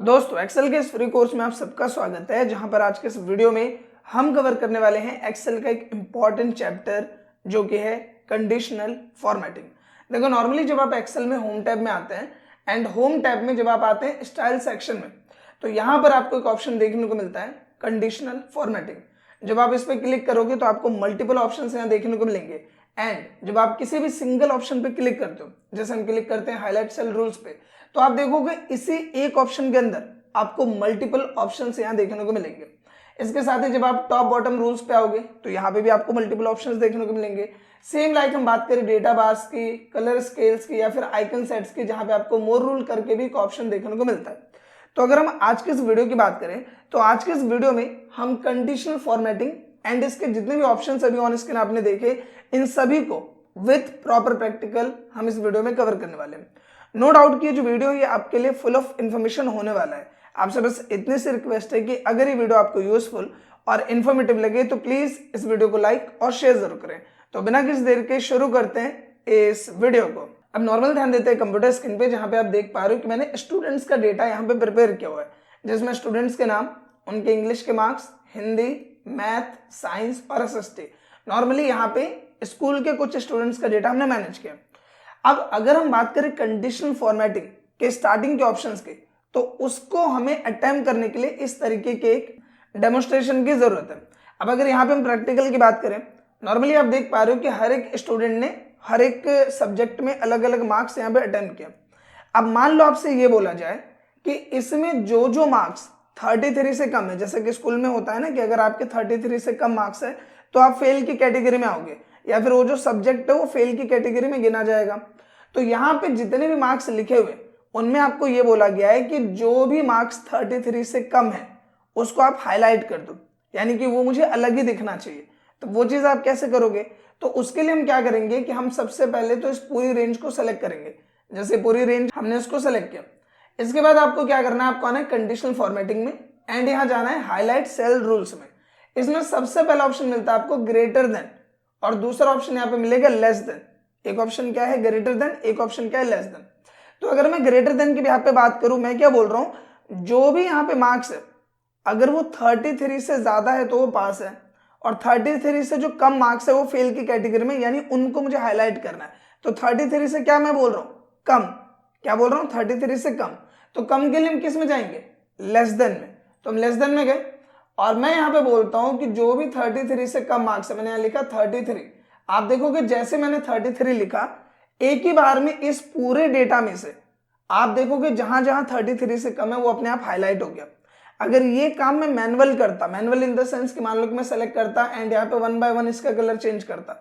दोस्तों एक्सेल के इस फ्री कोर्स में आप सबका स्वागत है, जहां पर आज के इस वीडियो में हम कवर करने वाले हैं एक्सेल का एक इंपॉर्टेंट चैप्टर जो कि है कंडीशनल फॉर्मेटिंग। देखो नॉर्मली जब आप एक्सेल में होम टैब में आते हैं एंड होम टैब में जब आप आते हैं स्टाइल सेक्शन में, तो यहां पर आपको एक ऑप्शन देखने को मिलता है कंडीशनल फॉर्मेटिंग। जब आप इस पर क्लिक करोगे तो आपको मल्टीपल ऑप्शन यहाँ देखने को मिलेंगे एंड जब आप किसी भी सिंगल ऑप्शन पे क्लिक करते हो, जैसे हम क्लिक करते हैं हाईलाइट सेल रूल्स पे, तो आप देखोगे इसी एक ऑप्शन के अंदर आपको मल्टीपल ऑप्शंस यहाँ देखने को मिलेंगे। इसके साथ ही जब आप टॉप बॉटम रूल्स पे आओगे तो यहाँ पे भी आपको मल्टीपल ऑप्शंस देखने को मिलेंगे। सेम लाइक हम बात करें डेटा बार्स की, कलर स्केल्स की या फिर आइकन सेट्स की, जहां पे आपको मोर रूल करके भी एक ऑप्शन देखने को मिलता है। तो अगर हम आज के इस वीडियो की बात करें तो आज के इस वीडियो में हम कंडीशनल फॉर्मेटिंग एंड इसके जितने भी ऑप्शन अभी ऑन स्क्रीन आपने देखे, इन सभी को विथ प्रॉपर प्रैक्टिकल हम इस वीडियो में कवर करने वाले हैं। नो डाउट कि जो वीडियो ये आपके लिए फुल ऑफ इंफॉर्मेशन होने वाला है। आपसे बस इतनी सी रिक्वेस्ट है कि अगर ये वीडियो आपको यूजफुल और इन्फॉर्मेटिव लगे तो प्लीज इस वीडियो को लाइक और शेयर जरूर करें। तो बिना किसी देर के शुरू करते हैं इस वीडियो को। अब नॉर्मल ध्यान देते हैं कंप्यूटर स्क्रीन पे, जहां पे आप देख पा रहे हो कि मैंने स्टूडेंट्स का डेटा यहाँ पे प्रिपेयर किया हुआ है, जिसमें स्टूडेंट्स के नाम, उनके इंग्लिश के मार्क्स, हिंदी, मैथ, साइंस और एसएसटी। नॉर्मली यहाँ पे स्कूल के कुछ स्टूडेंट्स का डेटा हमने मैनेज किया। अब अगर हम बात करें कंडीशनल फॉर्मेटिंग के स्टार्टिंग के ऑप्शंस की, तो उसको हमें अटेम्प्ट करने के लिए इस तरीके के एक डेमोन्स्ट्रेशन की जरूरत है। अब अगर यहाँ पे हम प्रैक्टिकल की बात करें, नॉर्मली आप देख पा रहे हो कि हर एक स्टूडेंट ने हर एक सब्जेक्ट में अलग अलग मार्क्स यहाँ पे अटेम्प्ट किया। अब मान लो आपसे ये बोला जाए कि इसमें जो जो मार्क्स 33 से कम है, जैसे कि स्कूल में होता है ना कि अगर आपके 33 से कम मार्क्स है तो आप फेल की कैटेगरी में आओगे, या फिर वो जो सब्जेक्ट है वो फेल की कैटेगरी में गिना जाएगा। तो यहाँ पे जितने भी मार्क्स लिखे हुए उनमें आपको ये बोला गया है कि जो भी मार्क्स 33 से कम है उसको आप हाईलाइट कर दो, यानी कि वो मुझे अलग ही दिखना चाहिए। तो वो चीज आप कैसे करोगे? तो उसके लिए हम क्या करेंगे कि हम सबसे पहले तो इस पूरी रेंज को सेलेक्ट करेंगे। जैसे पूरी रेंज हमने इसको सेलेक्ट किया, इसके बाद आपको क्या करना है, आपको आना है कंडीशनल फॉर्मेटिंग में एंड यहाँ जाना है हाईलाइट सेल रूल्स में। इसमें सबसे पहला ऑप्शन मिलता है आपको ग्रेटर देन, और दूसरा ऑप्शन यहाँ पे मिलेगा लेस देन। एक ऑप्शन क्या है ग्रेटर देन, एक ऑप्शन क्या है लेस देन। तो अगर मैं ग्रेटर देन की यहाँ पे बात करूं, मैं क्या बोल रहा हूं, जो भी यहाँ पे मार्क्स है अगर वो 33 से ज्यादा है तो वो पास है, और 33 से जो कम मार्क्स है वो फेल की कैटेगरी में, यानी उनको मुझे हाईलाइट करना है। तो 33 से क्या मैं बोल रहा हूं, कम। क्या बोल रहा हूं, 33 से कम। तो कम के लिए हम किस में जाएंगे, लेस देन में। तो हम लेस देन में गए और मैं यहाँ पे बोलता हूं कि जो भी 33 से कम मार्क्स है, मैंने यहाँ लिखा 33। आप देखोगे जैसे मैंने 33 लिखा, एक ही बार में इस पूरे डेटा में से आप देखोगे जहां जहां 33 से कम है वो अपने आप हाईलाइट हो गया। अगर ये काम मैं मैनुअल करता, मैनुअल इन द सेंस कि मान लो कि मैं सेलेक्ट करता एंड यहाँ पे 1 बाय 1 इसका कलर चेंज करता,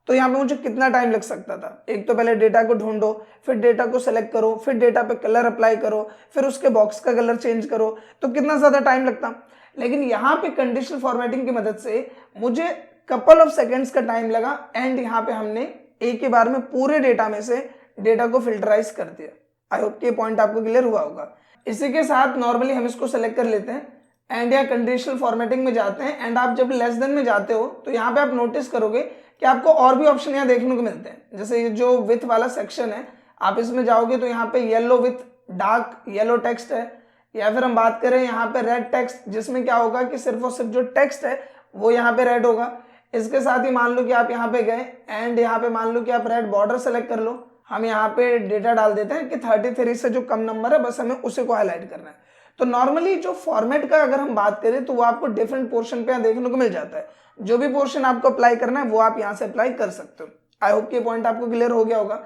तो यहाँ पे मुझे कितना टाइम लग सकता था। एक तो पहले डेटा को ढूंढो, फिर डेटा को सेलेक्ट करो, फिर डेटा पे कलर अप्लाई करो, फिर उसके बॉक्स का कलर चेंज करो, तो कितना ज्यादा टाइम लगता। लेकिन यहाँ पे कंडीशनल फॉर्मेटिंग की मदद से मुझे कपल ऑफ सेकेंड्स का टाइम लगा एंड यहाँ पे हमने एक ही बार में पूरे डेटा में से डेटा को फिल्टराइज कर दिया। आई होप कि पॉइंट आपको क्लियर हुआ होगा। इसी के साथ नॉर्मली हम इसको सेलेक्ट कर लेते हैं एंड यहाँ कंडीशनल फॉर्मेटिंग में जाते हैं एंड आप जब लेस देन में जाते हो तो यहाँ पे आप नोटिस करोगे कि आपको और भी ऑप्शन यहाँ देखने को मिलते हैं। जैसे ये जो विथ वाला सेक्शन है, आप इसमें जाओगे तो यहाँ पे yellow with dark yellow text है, या फिर हम बात करें यहाँ पे रेड टेक्स्ट, जिसमें क्या होगा कि सिर्फ और सिर्फ जो टेक्स्ट है वो यहाँ पे रेड होगा। इसके साथ ही मान लो कि आप यहाँ पे गए एंड यहाँ पे मान लो कि आप रेड बॉर्डर सेलेक्ट कर लो। हम यहाँ पे डेटा डाल देते हैं कि 33 से जो कम नंबर है बस हमें उसे को हाईलाइट करना है। तो नॉर्मली जो फॉर्मेट का अगर हम बात करें तो वो आपको डिफरेंट पोर्शन पे देखने को मिल जाता है। जो भी पोर्शन आपको अप्लाई करना है वो आप यहाँ से अप्लाई कर सकते हो। आई होप कि पॉइंट आपको क्लियर हो गया होगा।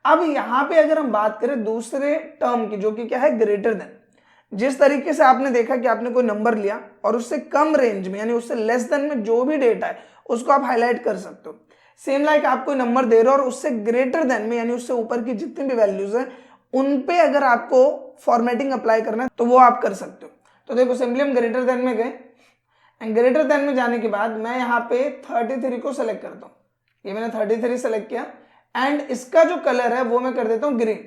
अब यहाँ पे अगर हम बात करें दूसरे टर्म की, जो कि क्या है ग्रेटर देन, जिस तरीके से आपने देखा कि आपने कोई नंबर लिया और उससे कम रेंज में यानी उससे लेस देन में जो भी डेटा है उसको आप हाईलाइट कर सकते हो। सेम लाइक आप कोई नंबर दे रहे हो और उससे ग्रेटर देन में यानी उससे ऊपर की जितनी भी वैल्यूज हैं उन पे अगर आपको फॉर्मेटिंग अप्लाई करना है तो वो आप कर सकते हो। तो देखो सिंपली हम ग्रेटर देन में गए एंड ग्रेटर देन में जाने के बाद मैं यहाँ पे 33 को सेलेक्ट करता हूँ। ये मैंने 33 सेलेक्ट किया एंड इसका जो कलर है वो मैं कर देता हूँ ग्रीन,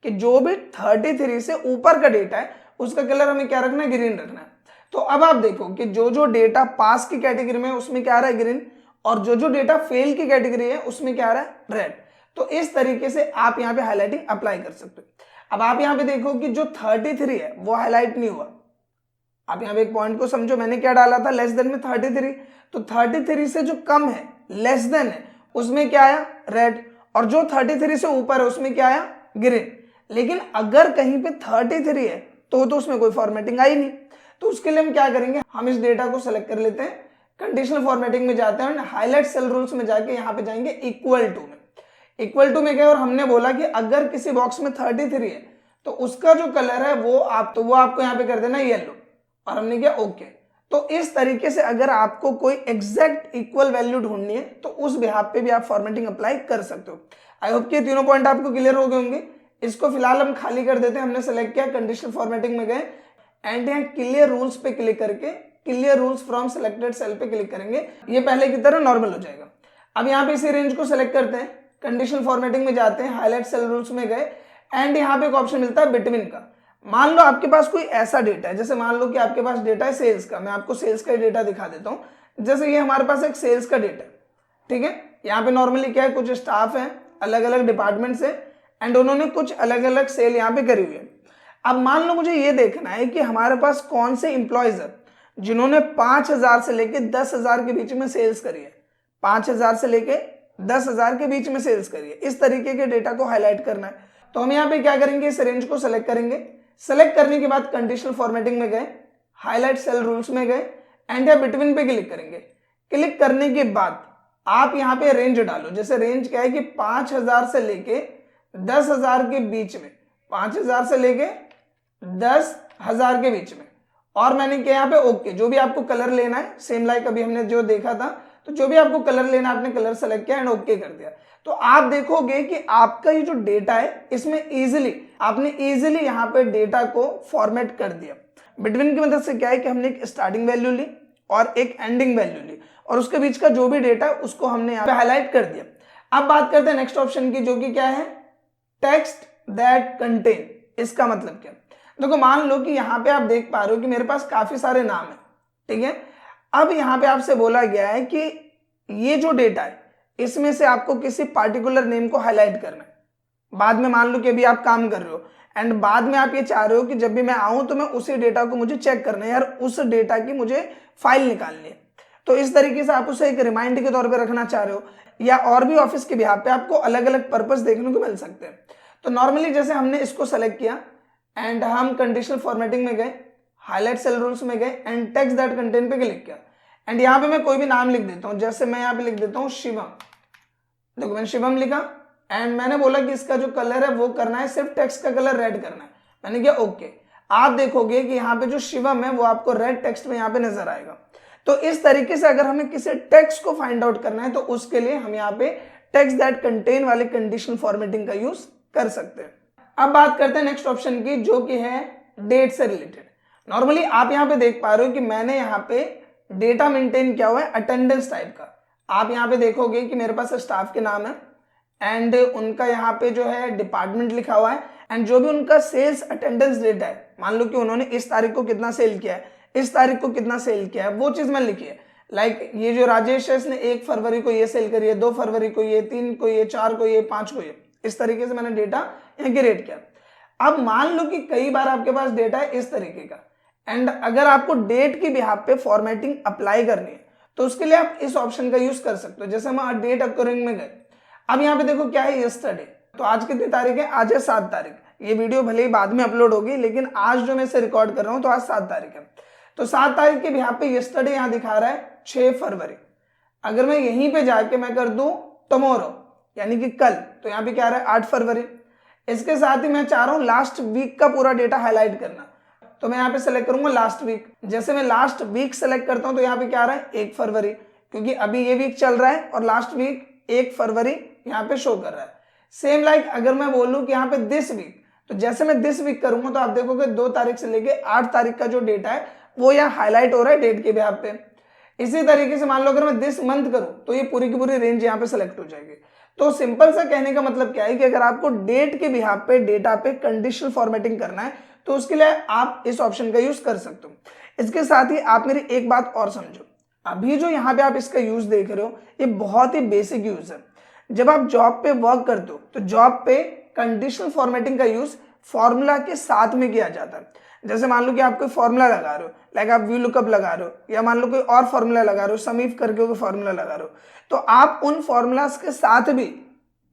कि जो भी 33 से ऊपर का डेटा है उसका कलर हमें क्या रखना है, ग्रीन रखना है। तो अब आप देखो कि जो जो डेटा पास की कैटेगरी में उसमें क्या आ रहा है ग्रीन, और जो जो डेटा फेल की कैटेगरी है उसमें क्या आ रहा है रेड। तो इस तरीके से आप यहाँ पे हाईलाइटिंग अप्लाई कर सकते हो। अब आप यहाँ पे देखो कि जो 33 है वो हाईलाइट नहीं हुआ। आप यहाँ पे एक पॉइंट को समझो, मैंने क्या डाला था, लेस देन में 33, तो 33 से जो कम है, लेस देन है, उसमें क्या आया, रेड, और जो 33 से ऊपर है उसमें क्या आया, ग्रीन। लेकिन अगर कहीं पे 33 है तो उसमें कोई फॉर्मेटिंग आई नहीं। तो उसके लिए हम क्या करेंगे, हम इस डेटा को सेलेक्ट कर लेते हैं, कंडीशनल फॉर्मेटिंग में जाते हैं, हाईलाइट सेल रूल्स में जाके यहाँ पे जाएंगे इक्वल टू में, इक्वल टू में गए और हमने बोला कि अगर किसी बॉक्स में 33 है तो उसका जो कलर है वो आपको यहाँ पे कर देना येलो, और हमने किया ओके। तो इस तरीके से अगर आपको कोई एग्जैक्ट इक्वल वैल्यू ढूंढनी है तो उस बिहाफ पे भी आप फॉर्मेटिंग अप्लाई कर सकते हो। आई होप कि तीनों पॉइंट आपको क्लियर हो गए होंगे। इसको फिलहाल हम खाली कर देते हैं। हमने सेलेक्ट किया, कंडीशनल फॉर्मेटिंग में गए एंड यहाँ क्लियर रूल्स पे क्लिक करके clear rules from selected cell पे क्लिक करेंगे, ये पहले की तरह नॉर्मल हो जाएगा। अब यहाँ पे इसी रेंज को सेलेक्ट करते हैं, कंडीशनल फॉर्मेटिंग में जाते हैं, हाईलाइट सेल रूल्स में गए एंड यहाँ पे एक ऑप्शन मिलता है बिटवीन का। मान लो आपके पास कोई ऐसा डेटा है, जैसे मान लो कि आपके पास डेटा है सेल्स का, मैं आपको सेल्स का डेटा दिखा देता हूं। जैसे ये हमारे पास एक सेल्स का डेटा है, ठीक है। यहाँ पे नॉर्मली क्या है, कुछ स्टाफ है, अलग अलग डिपार्टमेंट से, एंड उन्होंने कुछ अलग अलग सेल यहाँ पे करी हुई है। अब मान लो मुझे ये देखना है कि हमारे पास कौन से इंप्लॉयज है जिन्होंने 5000 से लेके 10,000 के बीच में सेल्स करी है, 5000 से लेके 10,000 के बीच में सेल्स करी है। इस तरीके के डेटा को हाईलाइट करना है। तो हम यहाँ पे क्या करेंगे, इस रेंज को सेलेक्ट करेंगे, सेलेक्ट करने के बाद कंडीशनल फॉर्मेटिंग में गए, हाईलाइट सेल रूल्स में गए एंड या बिटवीन पे क्लिक करेंगे। क्लिक करने के बाद आप यहाँ पे रेंज डालो, जैसे रेंज क्या है कि 5000 से लेके 10,000 के बीच में, 5000 से लेके 10,000 के बीच में, और मैंने क्या यहाँ पे ओके। जो भी आपको कलर लेना है, सेम लाइक अभी हमने जो देखा था, तो जो भी आपको कलर लेना है आपने कलर सेलेक्ट किया एंड ओके कर दिया। तो आप देखोगे कि आपका ये जो डेटा है इसमें आपने इजीली यहाँ पे डेटा को फॉर्मेट कर दिया। बिटवीन की मदद से क्या है कि हमने एक स्टार्टिंग वैल्यू ली और एक एंडिंग वैल्यू ली, और उसके बीच का जो भी डेटा है उसको हमने यहाँ पे हाईलाइट कर दिया। अब बात करते हैं नेक्स्ट ऑप्शन की, जो कि क्या है, टेक्स्ट दैट कंटेन। इसका मतलब क्या, देखो मान लो कि यहाँ पे आप देख पा रहे हो कि मेरे पास काफी सारे नाम है, ठीक है। अब यहाँ पे आपसे बोला गया है कि ये जो डेटा है इसमें से आपको किसी पार्टिकुलर नेम को हाईलाइट करना है। बाद में मान लो कि अभी आप काम कर रहे हो एंड बाद में आप ये चाह रहे हो कि जब भी मैं आऊं तो मैं उसी डेटा को मुझे चेक करना है, यार उस डेटा की मुझे फाइल निकालनी है। तो इस तरीके से आप उसे एक रिमाइंडर के तौर पे रखना चाह रहे हो, या और भी ऑफिस के बिहाफ पे आपको अलग अलग पर्पस देखने को मिल सकते हैं। तो नॉर्मली जैसे हमने इसको सेलेक्ट किया एंड हम कंडीशनल फॉर्मेटिंग में गए, हाईलाइट सेल रूल्स में गए एंड टेक्स्ट दैट कंटेन पे क्लिक किया एंड यहाँ पे मैं कोई भी नाम लिख देता हूँ। जैसे मैं यहाँ पे लिख देता हूँ शिवम, देखो मैंने शिवम लिखा एंड मैंने बोला कि इसका जो कलर है वो करना है, सिर्फ टेक्स्ट का कलर रेड करना है। मैंने किया ओके। आप देखोगे कि यहाँ पे जो शिवम है वो आपको रेड टेक्स्ट में यहाँ पे नजर आएगा। तो इस तरीके से अगर हमें किसी टेक्स्ट को फाइंड आउट करना है तो उसके लिए हम यहाँ पे टेक्स्ट दैट कंटेन वाले कंडीशनल फॉर्मेटिंग का यूज कर सकते हैं। अब बात करते हैं नेक्स्ट ऑप्शन की, जो कि है डेट से रिलेटेड। नॉर्मली आप यहाँ पे देख पा रहे हो कि मैंने यहाँ पे डेटा मेंटेन किया हुआ है अटेंडेंस टाइप का। आप यहाँ पे देखोगे कि मेरे पास स्टाफ के नाम है एंड उनका यहाँ पे जो है डिपार्टमेंट लिखा हुआ है एंड जो भी उनका सेल्स अटेंडेंस डेटा है, मान लो कि उन्होंने इस तारीख को कितना सेल किया है, इस तारीख को कितना सेल किया है, वो चीज मैंने लिखी है। लाइक ये जो राजेश है इसने 1 फरवरी को ये सेल करी है, 2 फरवरी को ये, 3 को ये, 4 को ये, 5 को ये, इस तरीके से मैंने डेटा यहाँ क्रिएट किया। अब मान लो कि कई बार आपके पास डेटा है इस तरीके का एंड अगर आपको डेट की बिहाफ पे फॉर्मेटिंग अप्लाई करनी है तो उसके लिए आप इस ऑप्शन का यूज कर सकते हो। जैसे हम डेट अकोरिंग में गए, अब यहाँ पे देखो क्या है, यस्टरडे। तो आज कितनी तारीख है, आज है 7 तारीख। ये वीडियो भले ही बाद में अपलोड होगी लेकिन आज जो मैं इसे रिकॉर्ड कर रहा हूँ तो आज 7 तारीख है। तो 7 तारीख के बिहाफ पे यस्टरडे यहाँ दिखा रहा है 6 फरवरी। अगर मैं यहीं पे जाके मैं कर दूं टुमारो यानी कि कल, तो यहाँ पे क्या रहा है 8 फरवरी। इसके साथ ही मैं चाह रहा हूँ लास्ट वीक का पूरा डेटा हाईलाइट करना, तो मैं यहाँ पे सेलेक्ट करूंगा लास्ट वीक। जैसे मैं लास्ट वीक सेलेक्ट करता हूं तो यहाँ पे क्या आ रहा है 1 फरवरी, क्योंकि अभी ये वीक चल रहा है और लास्ट वीक 1 फरवरी यहाँ पे शो कर रहा है। सेम लाइक अगर मैं बोलूं कि यहाँ पे दिस वीक, तो जैसे मैं दिस वीक करूंगा तो आप देखोगे 2 तारीख से लेके 8 तारीख का जो डेटा है वो यहाँ हाईलाइट हो रहा है डेट के बिहाफ पे। इसी तरीके से मान लो अगर मैं दिस मंथ करूं तो ये पूरी की पूरी रेंज यहाँ पे सेलेक्ट हो जाएगी। तो सिंपल सा कहने का मतलब क्या है कि अगर आपको डेट के बिहाफ पे डेटा पे कंडीशनल फॉर्मेटिंग करना है तो उसके लिए आप इस ऑप्शन का यूज कर सकते हो। इसके साथ ही आप मेरी एक बात और समझो, अभी जो यहाँ पे आप इसका यूज देख रहे हो ये बहुत ही बेसिक यूज है। जब आप जॉब पे वर्क करते हो तो जॉब पे कंडीशनल फॉर्मेटिंग का यूज फॉर्मूला के साथ में किया जाता है। जैसे मान लो कि आप कोई फॉर्मूला लगा रहे हो, लाइक आप वी लुकअप लगा रहे हो, या मान लो कोई और फॉर्मूला लगा रहे हो, सम इफ करके कोई फॉर्मूला लगा रहे हो, तो आप उन फॉर्मूलाज के साथ भी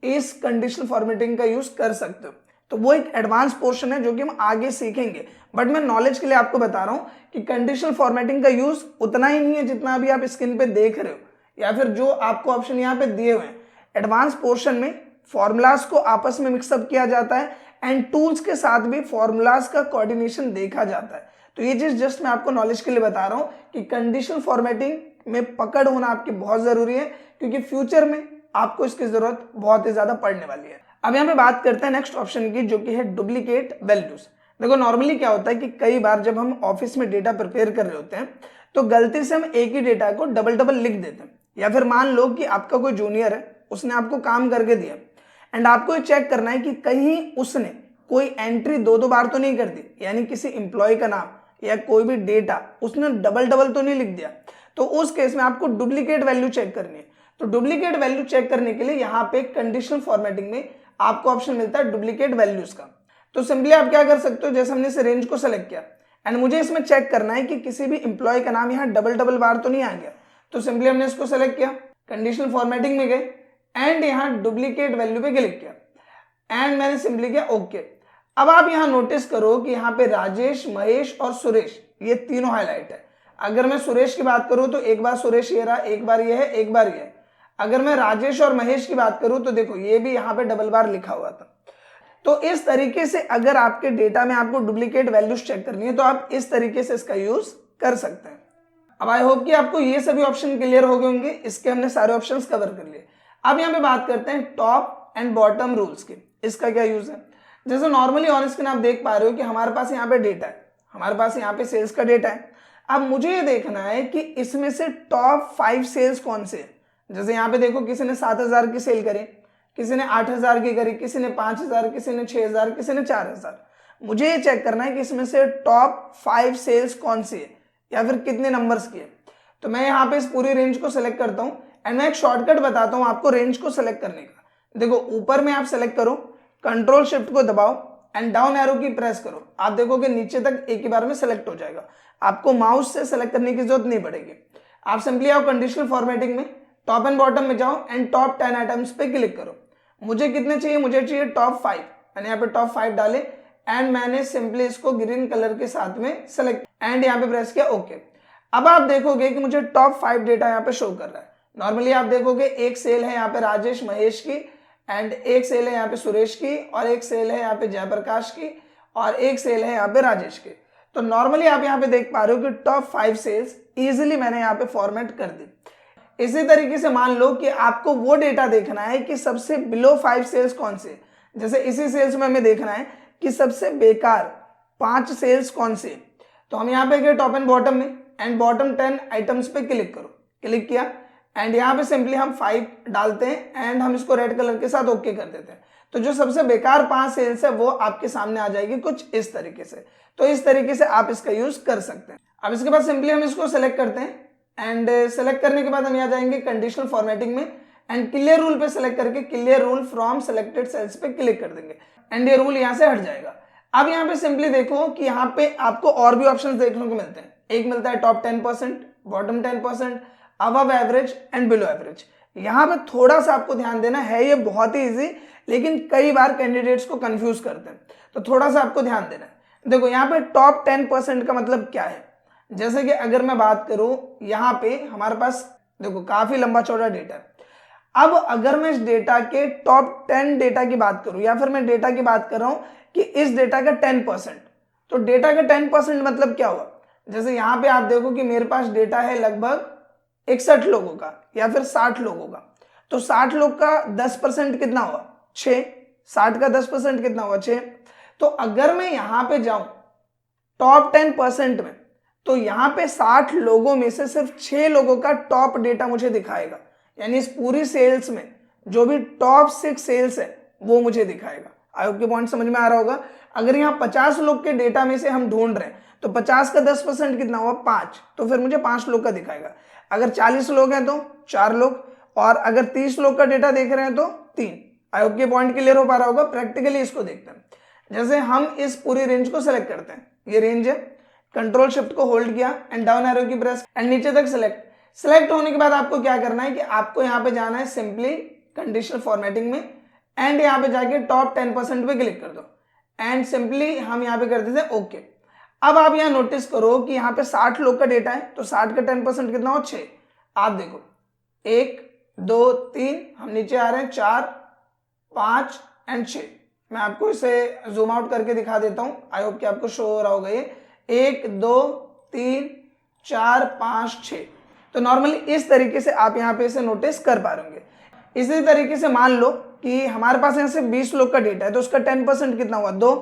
इस कंडीशनल फॉर्मेटिंग का यूज कर सकते हो। तो वो एक एडवांस पोर्शन है जो कि हम आगे सीखेंगे, बट मैं नॉलेज के लिए आपको बता रहा हूं कि कंडीशनल फॉर्मेटिंग का यूज उतना ही नहीं है जितना अभी आप स्क्रीन पे देख रहे हो, या फिर जो आपको ऑप्शन यहाँ पे दिए हुए हैं। एडवांस पोर्शन में फॉर्मूलाज को आपस में मिक्सअप किया जाता है एंड टूल्स के साथ भी फॉर्मूलाज का कोऑर्डिनेशन देखा जाता है। तो ये चीज जस्ट मैं आपको नॉलेज के लिए बता रहा हूं कि कंडीशनल फॉर्मेटिंग में पकड़ होना आपकी बहुत जरूरी है, क्योंकि फ्यूचर में आपको इसकी जरूरत बहुत ही ज्यादा पड़ने वाली है। अब यहाँ पे बात करते हैं नेक्स्ट ऑप्शन की, जो कि है डुप्लीकेट वैल्यूज। देखो नॉर्मली क्या होता है कि कई बार जब हम ऑफिस में डेटा प्रिपेयर कर रहे होते हैं तो गलती से हम एक ही डेटा को डबल डबल लिख देते हैं, या फिर मान लो कि आपका कोई जूनियर है, उसने आपको काम करके दिया एंड आपको ये चेक करना है कि कहीं उसने कोई एंट्री दो दो बार तो नहीं कर दी, यानी किसी एम्प्लॉय का नाम या कोई भी डेटा उसने डबल डबल तो नहीं लिख दिया। तो उस केस में आपको डुप्लीकेट वैल्यू चेक करनी है। तो डुप्लीकेट वैल्यू चेक करने के लिए यहाँ पे कंडीशनल फॉर्मेटिंग में आपको ऑप्शन मिलता है डुप्लीकेट वैल्यूज का। तो सिंपली आप क्या कर सकते हो, जैसे हमने इस रेंज को सेलेक्ट किया एंड मुझे इसमें चेक करना है कि किसी भी एम्प्लॉय का नाम यहाँ डबल डबल बार तो नहीं आ गया। तो सिंपली हमने इसको सेलेक्ट किया, कंडीशनल फॉर्मेटिंग में गए एंड यहाँ डुप्लीकेट वैल्यू पे क्लिक किया एंड मैंने सिंपली किया ओके। अब आप यहाँ नोटिस करो कि यहाँ पे राजेश, महेश और सुरेश ये तीनों हाईलाइट है। अगर मैं सुरेश की बात करूं तो एक बार सुरेश ये रहा, एक बार ये है, एक बार ये है। अगर मैं राजेश और महेश की बात करूं तो देखो ये भी यहाँ पे डबल बार लिखा हुआ था। तो इस तरीके से अगर आपके डेटा में आपको डुप्लीकेट वैल्यूज चेक करनी है तो आप इस तरीके से इसका यूज कर सकते हैं। अब आई होप कि आपको ये सभी ऑप्शन क्लियर हो गए होंगे। इसके हमने सारे ऑप्शन कवर कर लिए। अब यहाँ पे बात करते हैं टॉप एंड बॉटम रूल्स की। इसका क्या यूज है, जैसे नॉर्मली ऑन स्क्रीन आप देख पा रहे हो कि हमारे पास यहाँ पे डेटा है, हमारे पास यहाँ पे सेल्स का डेटा है। अब मुझे ये देखना है कि इसमें से टॉप 5 सेल्स कौन से हैं। जैसे यहाँ पे देखो किसी ने 7,000 की सेल करी, किसी ने 8,000 की करी, किसी ने 5,000, किसी ने 6,000, किसी ने 4,000। मुझे ये चेक करना है कि इसमें से टॉप 5 सेल्स कौन सी है या फिर कितने नंबर्स की है। तो मैं यहाँ पे इस पूरी रेंज को सिलेक्ट करता हूँ एंड मैं एक शॉर्टकट बताता हूँ आपको रेंज को सिलेक्ट करने का। देखो ऊपर में आप सिलेक्ट करो, कंट्रोल शिफ्ट को दबाओ एंड डाउन एरो की प्रेस करो, आप देखोगे नीचे तक एक ही बार में सिलेक्ट हो जाएगा। आपको माउस से सिलेक्ट करने की जरूरत नहीं पड़ेगी। आप सिंपली आओ कंडीशनल फॉर्मेटिंग में, टॉप एंड बॉटम में जाओ एंड टॉप 10 आइटम्स पे क्लिक करो। मुझे कितने चाहिए, मुझे चाहिए टॉप 5। मैंने यहाँ पे टॉप 5 डाले एंड मैंने सिंपली इसको ग्रीन कलर के साथ में सेलेक्ट एंड यहाँ पे प्रेस किया ओके। अब आप देखोगे कि मुझे टॉप 5 डेटा यहाँ पे शो कर रहा है। नॉर्मली आप देखोगे एक सेल है यहाँ पे राजेश महेश की एंड एक सेल है यहाँ पे सुरेश की और एक सेल है यहाँ पे जयप्रकाश की और एक सेल है यहाँ पे राजेश की। तो नॉर्मली आप यहाँ पे देख पा रहे हो कि टॉप 5 सेल्स इजीली मैंने यहाँ पे फॉर्मेट कर दी। इसी तरीके से मान लो कि आपको वो डेटा देखना है कि सबसे बिलो 5 सेल्स कौन से, जैसे इसी सेल्स में हमें देखना है कि सबसे बेकार 5 सेल्स कौन से। तो हम यहाँ पे गए टॉप एंड बॉटम में एंड बॉटम 10 आइटम्स पे क्लिक करो, क्लिक किया एंड यहाँ पे सिंपली हम 5 डालते हैं एंड हम इसको रेड कलर के साथ ओके कर देते हैं। तो जो सबसे बेकार 5 सेल्स है वो आपके सामने आ जाएगी कुछ इस तरीके से। तो इस तरीके से आप इसका यूज कर सकते हैं। अब इसके बाद सिंपली हम इसको सेलेक्ट करते हैं एंड सेलेक्ट करने के बाद हम यहाँ जाएंगे कंडीशनल फॉर्मेटिंग में एंड क्लियर रूल पे सेलेक्ट करके clear rule from selected cells पे क्लिक कर देंगे एंड ये रूल यहाँ से हट जाएगा। अब यहाँ पे सिंपली देखो कि यहाँ पे आपको और भी ऑप्शंस देखने को मिलते हैं। एक मिलता है top 10%, bottom 10%, above average and below average. यहाँ पे थोड़ा सा आपको ध्यान देना है, ये बहुत ही इजी लेकिन कई बार कैंडिडेट्स को कंफ्यूज करते हैं, तो थोड़ा सा आपको ध्यान देना है। देखो यहाँ पे टॉप 10% का मतलब क्या है, जैसे कि अगर मैं बात करूं यहाँ पे हमारे पास देखो काफी लंबा चौड़ा डेटा है। अब अगर मैं इस डेटा के टॉप 10 डेटा की बात करूं या फिर मैं डेटा की बात कर रहा हूं कि इस डेटा का 10%, तो डेटा का 10% मतलब क्या हुआ। जैसे यहाँ पे आप देखो कि मेरे पास डेटा है लगभग 61 लोगों का या फिर 60 लोगों का, तो 60 लोग का 10% कितना हुआ 6, 60 का 10% कितना हुआ 6। तो अगर मैं यहाँ पे जाऊं टॉप 10% में तो यहाँ पे 60 लोगों में से सिर्फ 6 लोगों का टॉप डेटा मुझे दिखाएगा, यानी इस पूरी सेल्स में जो भी टॉप 6 सेल्स है वो मुझे दिखाएगा। आई होप के पॉइंट समझ में आ रहा होगा। अगर यहाँ 50 लोग के डेटा में से हम ढूंढ रहे हैं तो 50 का 10% कितना हुआ 5, तो फिर मुझे 5 लोग का दिखाएगा। अगर 40 लोग हैं तो 4 लोग, और अगर 30 लोग का डेटा देख रहे हैं तो 3। आई होप के पॉइंट क्लियर हो पा रहा होगा। प्रैक्टिकली इसको देखते हैं। जैसे हम इस पूरी रेंज को सेलेक्ट करते हैं, ये रेंज है, कंट्रोल शिफ्ट को होल्ड किया एंड डाउन एरो की प्रेस एंड नीचे तक सेलेक्ट होने के बाद आपको क्या करना है कि आपको यहाँ पे जाना है सिंपली कंडीशनल फॉर्मेटिंग में एंड यहाँ पे जाके टॉप 10% पे क्लिक कर दो एंड सिंपली हम यहाँ पे कर देते हैं ओके। अब आप यहाँ नोटिस करो कि यहाँ पे 60 लोग का डेटा है, तो 60 का 10% कितना हो 6। आप देखो 1 2 3, हम नीचे आ रहे हैं 4 5 एंड 6। मैं आपको इसे जूम आउट करके दिखा देता हूं, आई होप कि आपको शो हो रहा होगा ये 1 2 3 4 5 6। तो नॉर्मली इस तरीके से आप यहाँ पे इसे नोटिस कर पा रहे होंगे। इसी तरीके से मान लो कि हमारे पास यहाँ से 20 लोग का डेटा है, तो उसका 10% कितना हुआ 2।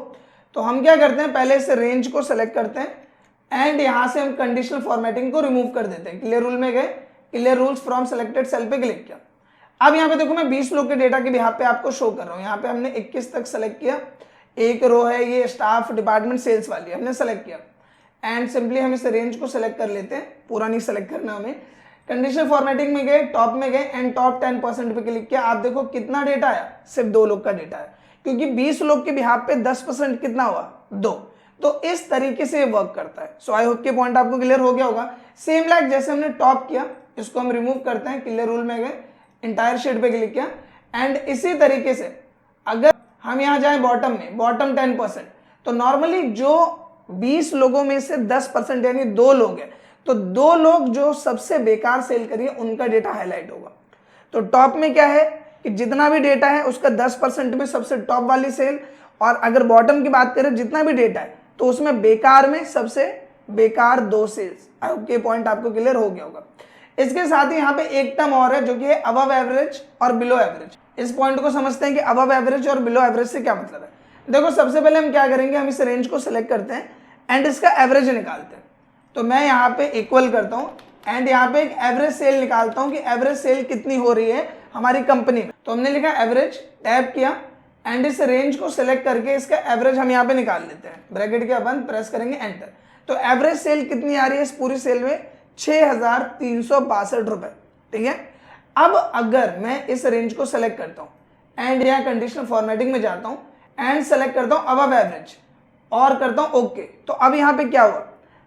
तो हम क्या करते हैं, पहले इस रेंज को सेलेक्ट करते हैं एंड यहाँ से हम कंडीशनल फॉर्मेटिंग को रिमूव कर देते हैं। क्लियर रूल में गए, clear rules from selected cell पे क्लिक किया। अब यहाँ पे देखो मैं 20 लोग के डेटा के बिहाफ पे आपको शो कर रहा हूँ। यहाँ पे हमने 21 तक सेलेक्ट किया, एक रो है ये स्टाफ डिपार्टमेंट सेल्स वाली, हमने सेलेक्ट किया एंड सिंपली हम इस रेंज को सेलेक्ट कर लेते हैं, पूरा नहीं सेलेक्ट करना हमें। कंडीशनल फॉर्मेटिंग में गए, टॉप में गए एंड टॉप 10% पे क्लिक किया। आप देखो कितना डेटा आया, सिर्फ 2 लोग का डेटा है, क्योंकि 20 लोग के बिहाफ पे 10% कितना हुआ 2। तो इस तरीके से ये वर्क करता है। सो आई होप के पॉइंट आपको क्लियर हो गया होगा। सेम लाइक जैसे हमने टॉप किया, इसको हम रिमूव करते हैं, क्लियर रूल में गए, इंटायर शीट पे क्लिक किया एंड इसी तरीके से अगर हम यहाँ जाए बॉटम में, बॉटम 10%, तो नॉर्मली जो 20 लोगों में से 10% यानी 2 लोग हैं, तो 2 लोग जो सबसे बेकार सेल करिए उनका डेटा हाईलाइट होगा। तो टॉप में क्या है कि जितना भी डेटा है उसका 10% में सबसे टॉप वाली सेल, और अगर बॉटम की बात करें जितना भी डेटा है तो उसमें बेकार में सबसे बेकार 2 सेल्स। आई होप ये पॉइंट आपको क्लियर हो गया होगा। इसके साथ ही यहाँ पे एक टर्म और है जो कि है अबव एवरेज और बिलो एवरेज। इस पॉइंट को समझते हैं कि अबव एवरेज और बिलो एवरेज से क्या मतलब है। देखो सबसे पहले हम क्या करेंगे, हम इस रेंज को सिलेक्ट करते हैं एंड इसका एवरेज निकालते हैं। तो मैं यहाँ पे इक्वल करता हूँ एंड यहाँ पे एक एवरेज सेल निकालता हूँ कि एवरेज सेल कितनी हो रही है हमारी कंपनी में। तो हमने लिखा एवरेज, टैब किया एंड इस रेंज को सिलेक्ट करके इसका एवरेज हम यहाँ पे निकाल लेते हैं। ब्रैकेट के बंद, प्रेस करेंगे एंटर। तो एवरेज सेल कितनी आ रही है इस पूरी सेल में 6,362 रुपए, ठीक है। अब अगर मैं इस रेंज को सेलेक्ट करता हूं एंड यहाँ कंडीशनल फॉर्मेटिंग में जाता हूं एंड सेलेक्ट करता हूं अबव एवरेज और करता हूं ओके, तो अब यहाँ पे क्या हुआ,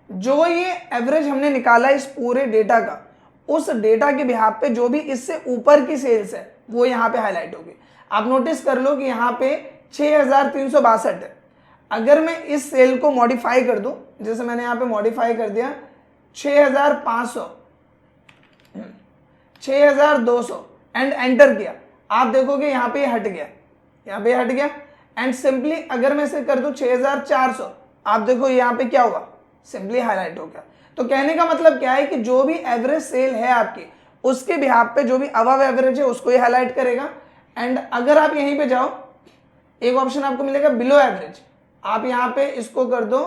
जो ये एवरेज हमने निकाला इस पूरे डेटा का, उस डेटा के बिहाफ पे जो भी इससे ऊपर की सेल्स है वो यहाँ पे हाईलाइट होगी। आप नोटिस कर लो कि यहाँ पे 6,362 है। अगर मैं इस सेल को मॉडिफाई कर दूं, जैसे मैंने यहाँ पे मॉडिफाई कर दिया 6,500, 6,200 एंड एंटर किया, आप देखोगे यहाँ पे हट गया, यहाँ पे हट गया एंड सिंपली अगर मैं इसे कर दूं 6,400, आप देखो यहाँ पे क्या हुआ, सिंपली हाईलाइट हो गया। तो कहने का मतलब क्या है कि जो भी एवरेज सेल है आपकी, उसके बिहाफ पे जो भी अबव एवरेज है उसको ही हाईलाइट करेगा। एंड अगर आप यहीं पे जाओ, एक ऑप्शन आपको मिलेगा बिलो एवरेज, आप यहाँ पे इसको कर दो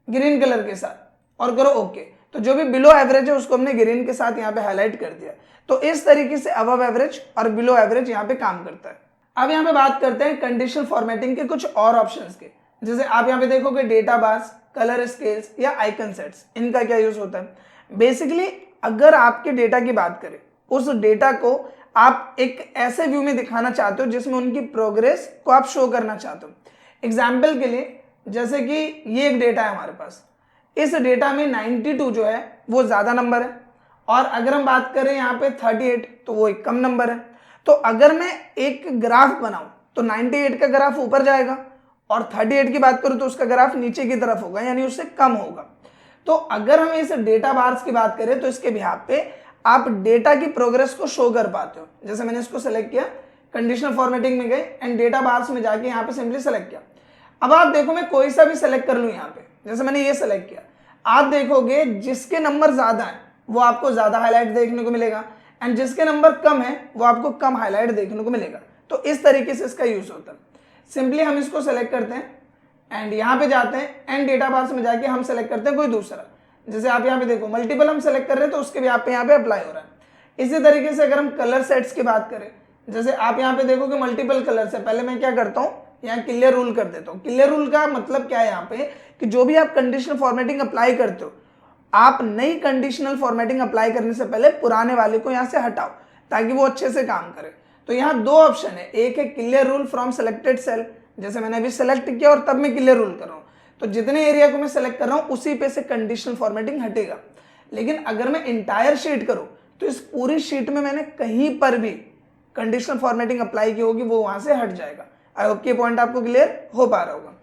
ग्रीन कलर के साथ और करो ओके। तो जो भी बिलो एवरेज है उसको हमने ग्रीन के साथ यहाँ पे हाईलाइट कर दिया। तो इस तरीके से अबव एवरेज और बिलो एवरेज यहाँ पे काम करता है। अब यहाँ पे बात करते हैं कंडीशनल फॉर्मेटिंग के कुछ और ऑप्शंस के। जैसे आप यहाँ पे देखोगे डेटा बार्स, कलर स्केल्स या आइकन सेट्स, इनका क्या यूज होता है। बेसिकली अगर आपके डेटा की बात करें, उस डेटा को आप एक ऐसे व्यू में दिखाना चाहते हो जिसमें उनकी प्रोग्रेस को आप शो करना चाहते हो। एग्जाम्पल के लिए जैसे कि ये एक डेटा है हमारे पास, इस डेटा में 92 जो है वो ज्यादा नंबर है, और अगर हम बात करें यहाँ पे 38 तो वो एक कम नंबर है। तो अगर मैं एक ग्राफ बनाऊं तो 98 का ग्राफ ऊपर जाएगा और 38 की बात करूं तो उसका ग्राफ नीचे की तरफ होगा, यानी उससे कम होगा। तो अगर हम इस डेटा बार्स की बात करें तो इसके बिहाफ पे आप डेटा की प्रोग्रेस को शो कर पाते हो। जैसे मैंने इसको सेलेक्ट किया, कंडीशनल फॉर्मेटिंग में गए एंड डेटा बार्स में जाके यहाँ पे सिंपली सेलेक्ट किया। अब आप देखो मैं कोई सा भी सेलेक्ट कर लूं, यहाँ पे जैसे मैंने ये सेलेक्ट किया, आप देखोगे जिसके नंबर ज्यादा है वो आपको ज्यादा हाईलाइट देखने को मिलेगा एंड जिसके नंबर कम है वो आपको कम हाईलाइट देखने को मिलेगा। तो इस तरीके से इसका यूज होता है। सिंपली हम इसको सेलेक्ट करते हैं एंड यहाँ पे जाते हैं एंड डेटा बार्स में जाके हम सेलेक्ट करते हैं कोई दूसरा। जैसे आप यहाँ पे देखो मल्टीपल हम सेलेक्ट कर रहे हैं तो उसके भी आप यहाँ पे अप्लाई हो रहा है। इसी तरीके से अगर हम कलर सेट्स की बात करें, जैसे आप यहाँ पे देखोगे मल्टीपल कलर है, पहले मैं क्या करता हूँ यहाँ क्लियर रूल कर देता हूँ। क्लियर रूल का मतलब क्या है यहाँ पे कि जो भी आप कंडीशनल फॉर्मेटिंग अप्लाई करते हो, आप नई कंडीशनल फॉर्मेटिंग अप्लाई करने से पहले पुराने वाले को यहाँ से हटाओ ताकि वो अच्छे से काम करे। तो यहाँ 2 ऑप्शन है, एक है clear rule from selected cell, जैसे मैंने अभी सेलेक्ट किया और तब मैं क्लियर रूल कर रहा हूँ, तो जितने एरिया को मैं सेलेक्ट कर रहा हूँ उसी पे से कंडीशनल फॉर्मेटिंग हटेगा। लेकिन अगर मैं इंटायर शीट करूँ तो इस पूरी शीट में मैंने कहीं पर भी कंडीशनल फॉर्मेटिंग अप्लाई की होगी वो वहां से हट जाएगा। आई होप कि पॉइंट आपको क्लियर हो पा रहा होगा।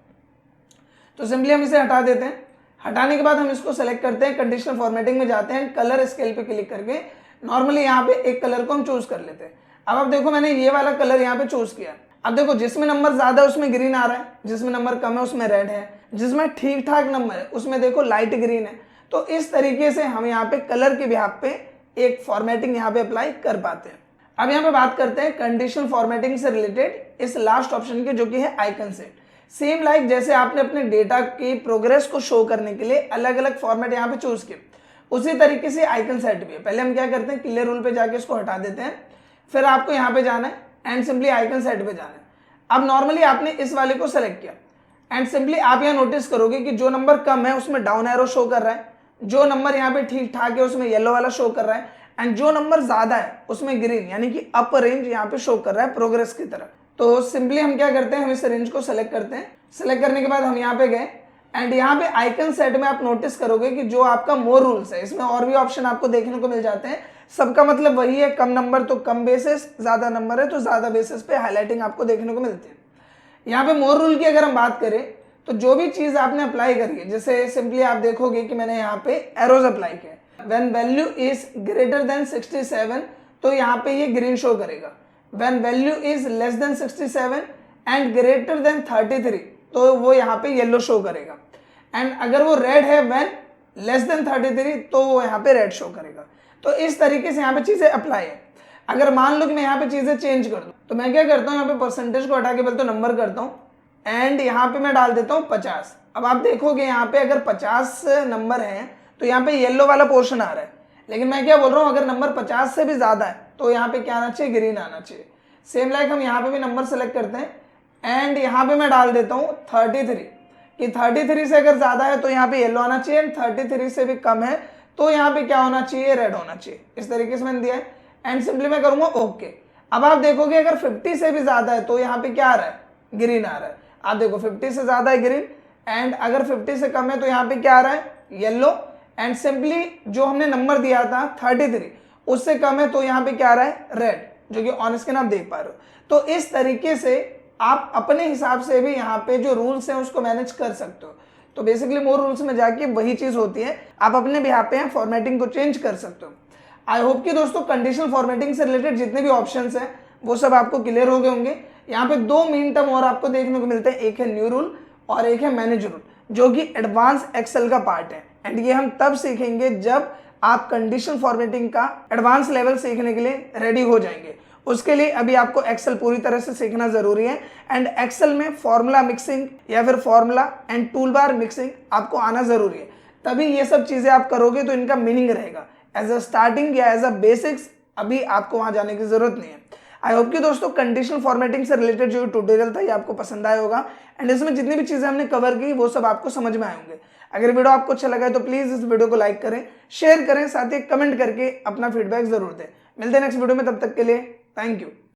तो सिंपली हम इसे हटा देते हैं। हटाने के बाद हम इसको सेलेक्ट करते हैं, कंडीशनल फॉर्मेटिंग में जाते हैं, कलर स्केल पे क्लिक करके नॉर्मली यहाँ पे एक कलर को हम चूज कर लेते हैं। अब आप देखो मैंने ये वाला कलर यहाँ पे चूज किया। अब देखो जिसमें नंबर ज्यादा है उसमें ग्रीन आ रहा है, जिसमें नंबर कम है उसमें रेड है, जिसमें ठीक ठाक नंबर है उसमें देखो लाइट ग्रीन है। तो इस तरीके से हम यहाँ पे कलर के बिहाफ पे एक फॉर्मेटिंग यहाँ पे अप्लाई कर पाते हैं। अब यहाँ पे बात करते हैं कंडीशनल फॉर्मेटिंग से रिलेटेड इस लास्ट ऑप्शन के, जो कि है आइकन सेट। सेम लाइक जैसे आपने अपने डेटा की प्रोग्रेस को शो करने के लिए अलग अलग फॉर्मेट यहाँ पे चूज किए, उसी तरीके से आइकन सेट भी है। पहले हम क्या करते हैं, क्लियर रूल पे जाके इसको हटा देते हैं, फिर आपको यहाँ पे जाना है एंड सिंपली आइकन सेट पे जाना है। अब नॉर्मली आपने इस वाले को सेलेक्ट किया एंड सिंपली आप यहाँ नोटिस करोगे कि जो नंबर कम है उसमें डाउन एरो शो कर रहा है, जो नंबर यहाँ पे ठीक ठाक है उसमें येलो वाला शो कर रहा है, एंड जो नंबर ज्यादा है उसमें ग्रीन यानी कि अप रेंज यहाँ पे शो कर रहा है प्रोग्रेस की तरह। तो सिंपली हम क्या करते हैं, हम इस रेंज को सेलेक्ट करते हैं। सेलेक्ट करने के बाद हम यहाँ पे गए एंड यहाँ पे आइकन सेट में आप नोटिस करोगे कि जो आपका मोर रूल्स है इसमें और भी ऑप्शन आपको देखने को मिल जाते हैं। सबका मतलब वही है, कम नंबर तो कम बेसिस, ज्यादा नंबर है तो ज्यादा बेसिस पे हाईलाइटिंग आपको देखने को मिलती है। यहाँ पे मोर रूल की अगर हम बात करें तो जो भी चीज आपने अप्लाई करी है, जैसे सिंपली आप देखोगे कि मैंने यहाँ पे एरोज अप्लाई किया, when value is greater than 67 तो यहाँ पे ये ग्रीन शो करेगा, when value is less than 67 and greater than 33 तो वो यहाँ पे येलो शो करेगा, एंड अगर वो रेड है व्हेन लेस देन 33 तो वो यहाँ पे रेड शो करेगा। तो इस तरीके से यहाँ पे चीजें अप्लाई है। अगर मान लो कि मैं यहाँ पे चीजें चेंज कर दूं तो मैं क्या करता हूँ, यहाँ पे परसेंटेज को हटा के पहले तो नंबर करता हूँ एंड यहाँ पे मैं डाल देता हूँ 50। अब आप देखोगे यहाँ पे अगर 50 नंबर है तो यहाँ पे येलो वाला पोर्शन आ रहा है, लेकिन मैं क्या बोल रहा हूँ, अगर नंबर 50 से भी ज्यादा है तो यहाँ पे क्या आना चाहिए, ग्रीन आना चाहिए। सेम लाइक हम यहाँ पे भी नंबर सेलेक्ट करते हैं एंड यहाँ पे मैं डाल देता हूँ 33 कि 33 से अगर ज्यादा है तो यहाँ पे येलो आना चाहिए, एंड 33 से भी कम है तो यहाँ पे क्या होना चाहिए, रेड होना चाहिए। इस तरीके से मैंने दिया है एंड सिंपली मैं करूंगा ओके। अब आप देखोगे अगर 50 से भी ज्यादा है तो यहाँ पे क्या आ रहा है, ग्रीन आ रहा है। आप देखो 50 से ज्यादा है ग्रीन, एंड अगर 50 से कम है तो यहाँ पे क्या आ रहा है, येलो, एंड सिंपली जो हमने नंबर दिया था 33 उससे कम है तो यहाँ पे क्या आ रहा है, रेड, जो कि ऑन स्क्रीन आप देख पा रहे हो। तो इस तरीके से आप अपने हिसाब से भी यहाँ पे जो रूल्स हैं उसको मैनेज कर सकते हो। तो बेसिकली मोर रूल्स में जाके वही चीज होती है, आप अपने भी यहाँ पे फॉर्मेटिंग को चेंज कर सकते हो। आई होप कि दोस्तों कंडीशनल फॉर्मेटिंग से रिलेटेड जितने भी ऑप्शंस हैं वो सब आपको क्लियर हो गए होंगे। यहाँ पे दो मेन टर्म और आपको देखने को मिलते हैं, एक है न्यू रूल और एक है मैनेज रूल, जो कि एडवांस एक्सेल का पार्ट है, एंड ये हम तब सीखेंगे जब आप कंडीशनल फॉर्मेटिंग का एडवांस लेवल सीखने के लिए रेडी हो जाएंगे। उसके लिए अभी आपको एक्सेल पूरी तरह से सीखना जरूरी है, एंड एक्सेल में फॉर्मूला मिक्सिंग या फिर फॉर्मूला एंड टूलबार मिक्सिंग आपको आना जरूरी है। तभी ये सब चीजें आप करोगे तो इनका मीनिंग रहेगा। एज अ स्टार्टिंग या एज अ बेसिक्स अभी आपको वहां जाने की जरूरत नहीं है। आई होप कि दोस्तों कंडीशनल फॉर्मेटिंग से रिलेटेड जो ट्यूटोरियल था ये आपको पसंद आया होगा, एंड इसमें जितनी भी चीजें हमने कवर की वो सब आपको समझ में आए होंगे। अगर वीडियो आपको अच्छा लगा है तो प्लीज इस वीडियो को लाइक करें, शेयर करें, साथ ही कमेंट करके अपना फीडबैक जरूर दें। मिलते हैं नेक्स्ट वीडियो में, तब तक के लिए थैंक यू।